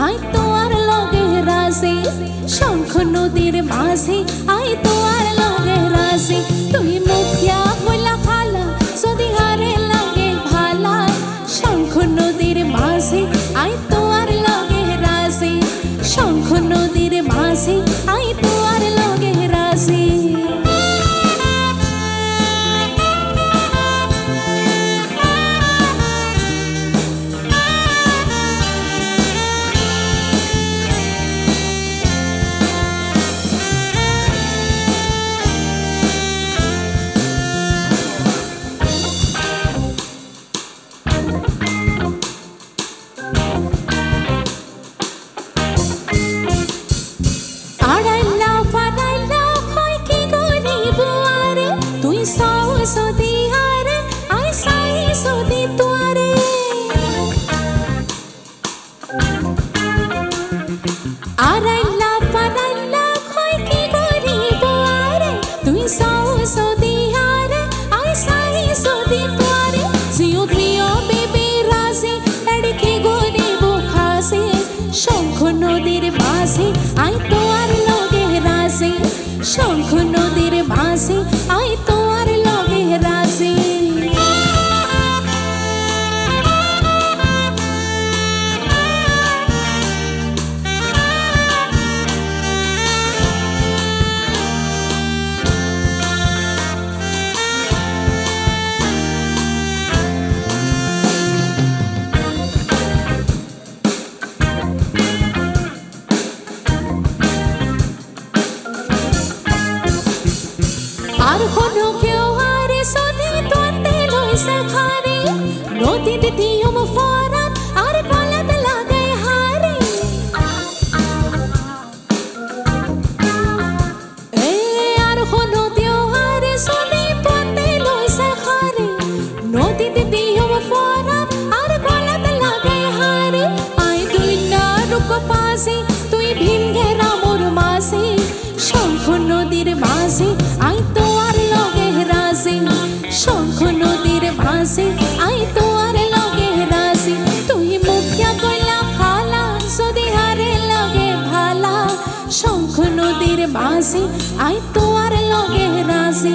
আই তোয়ার লগে রাজি শঙ্খ নদীর মাঝে আই তোয়ার লগে রাজি তুই মুখিয়া কইলা খালা যদি হারে লাগে ভালা শঙ্খ নদীর মাঝে আই তোয়ার লগে রাজি শঙ্খ নদীর মাঝে আই তোয়ার লগে রাজি আই তোয়ার লগে রাজি শঙ্খ নদীর মাঝে আই তোয়ার লগে রাজি আর কোনো কেউ হারে সদি তোতে লইছে খারে নদীতে দিয়ম ফরাত আর কলাতে লাগে হারে এ আর কোনো কেউ হারে সদি তোতে লইছে খারে নদীতে দিয়ম ফরাত আর কলাতে লাগে হারে আই তুই না রুক পাসে তুই ভিনগে রামর মাসে শঙ্খ নদীর মাঝে আই তোয়ার লগে রাজি শঙ্খ নদীর মাঝে আই তোয়ার লগে রাজি তুই মুখিয়া কইলা খালা যদি হারে লাগে ভালা শঙ্খ নদীর মাঝে আই তোয়ার লগে রাজি